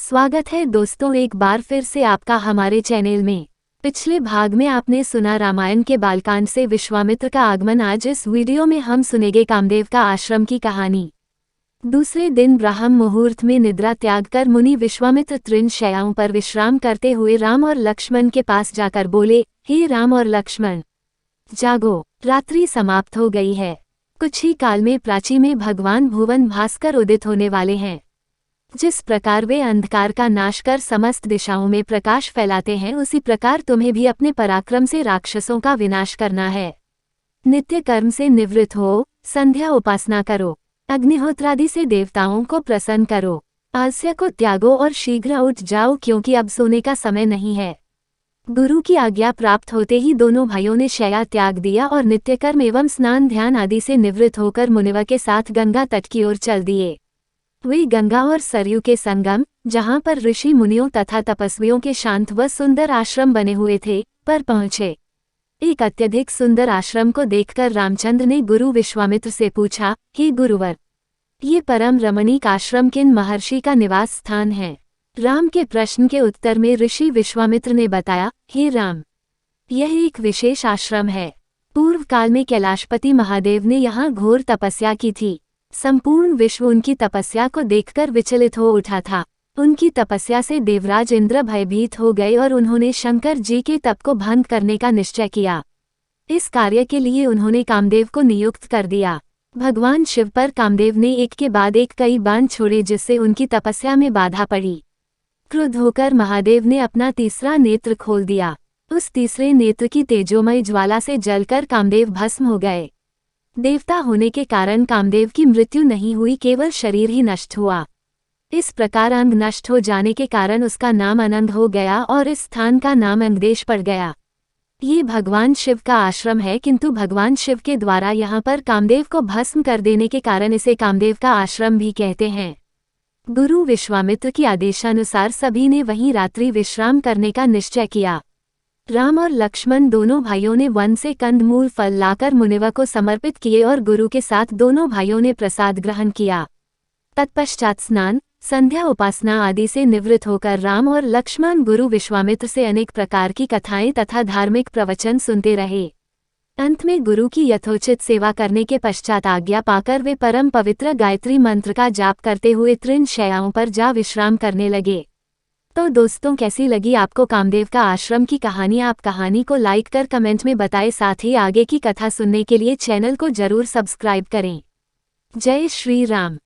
स्वागत है दोस्तों, एक बार फिर से आपका हमारे चैनल में। पिछले भाग में आपने सुना रामायण के बालकांड से विश्वामित्र का आगमन। आज इस वीडियो में हम सुनेंगे कामदेव का आश्रम की कहानी। दूसरे दिन ब्राह्म मुहूर्त में निद्रा त्याग कर मुनि विश्वामित्र तृण शैयाओं पर विश्राम करते हुए राम और लक्ष्मण के पास जाकर बोले, हे राम और लक्ष्मण, जागो, रात्रि समाप्त हो गई है। कुछ ही काल में प्राची में भगवान भुवन भास्कर उदित होने वाले हैं। जिस प्रकार वे अंधकार का नाश कर समस्त दिशाओं में प्रकाश फैलाते हैं, उसी प्रकार तुम्हें भी अपने पराक्रम से राक्षसों का विनाश करना है। नित्य कर्म से निवृत्त हो, संध्या उपासना करो, अग्निहोत्रादि से देवताओं को प्रसन्न करो, आलस्य को त्यागो और शीघ्र उठ जाओ, क्योंकि अब सोने का समय नहीं है। गुरु की आज्ञा प्राप्त होते ही दोनों भाइयों ने शैया त्याग दिया और नित्य कर्म एवं स्नान ध्यान आदि से निवृत्त होकर मुनिवा के साथ गंगा तट की ओर चल दिए। वे गंगा और सरयू के संगम, जहाँ पर ऋषि मुनियों तथा तपस्वियों के शांत व सुंदर आश्रम बने हुए थे, पर पहुँचे। एक अत्यधिक सुंदर आश्रम को देखकर रामचंद्र ने गुरु विश्वामित्र से पूछा, हे गुरुवर, ये परम रमणीक आश्रम किन महर्षि का निवास स्थान है? राम के प्रश्न के उत्तर में ऋषि विश्वामित्र ने बताया, हे राम, यह एक विशेष आश्रम है। पूर्व काल में कैलाशपति महादेव ने यहाँ घोर तपस्या की थी। संपूर्ण विश्व उनकी तपस्या को देखकर विचलित हो उठा था। उनकी तपस्या से देवराज इंद्र भयभीत हो गए और उन्होंने शंकर जी के तप को भंग करने का निश्चय किया। इस कार्य के लिए उन्होंने कामदेव को नियुक्त कर दिया। भगवान शिव पर कामदेव ने एक के बाद एक कई बाण छोड़े, जिससे उनकी तपस्या में बाधा पड़ी। क्रुद्ध होकर महादेव ने अपना तीसरा नेत्र खोल दिया। उस तीसरे नेत्र की तेजोमय ज्वाला से जलकर कामदेव भस्म हो गए। देवता होने के कारण कामदेव की मृत्यु नहीं हुई, केवल शरीर ही नष्ट हुआ। इस प्रकार अंग नष्ट हो जाने के कारण उसका नाम अनंग हो गया और इस स्थान का नाम अंगदेश पड़ गया। ये भगवान शिव का आश्रम है, किंतु भगवान शिव के द्वारा यहाँ पर कामदेव को भस्म कर देने के कारण इसे कामदेव का आश्रम भी कहते हैं। गुरु विश्वामित्र की आदेशानुसार सभी ने वहीं रात्रि विश्राम करने का निश्चय किया। राम और लक्ष्मण दोनों भाइयों ने वन से कंदमूल फल लाकर मुनिवा को समर्पित किए और गुरु के साथ दोनों भाइयों ने प्रसाद ग्रहण किया। तत्पश्चात स्नान, संध्या उपासना आदि से निवृत्त होकर राम और लक्ष्मण गुरु विश्वामित्र से अनेक प्रकार की कथाएं तथा धार्मिक प्रवचन सुनते रहे। अंत में गुरु की यथोचित सेवा करने के पश्चात आज्ञा पाकर वे परम पवित्र गायत्री मंत्र का जाप करते हुए तृण शैयाओं पर जा विश्राम करने लगे। तो दोस्तों, कैसी लगी आपको कामदेव का आश्रम की कहानी? आप कहानी को लाइक कर कमेंट में बताएं। साथ ही आगे की कथा सुनने के लिए चैनल को जरूर सब्सक्राइब करें। जय श्री राम।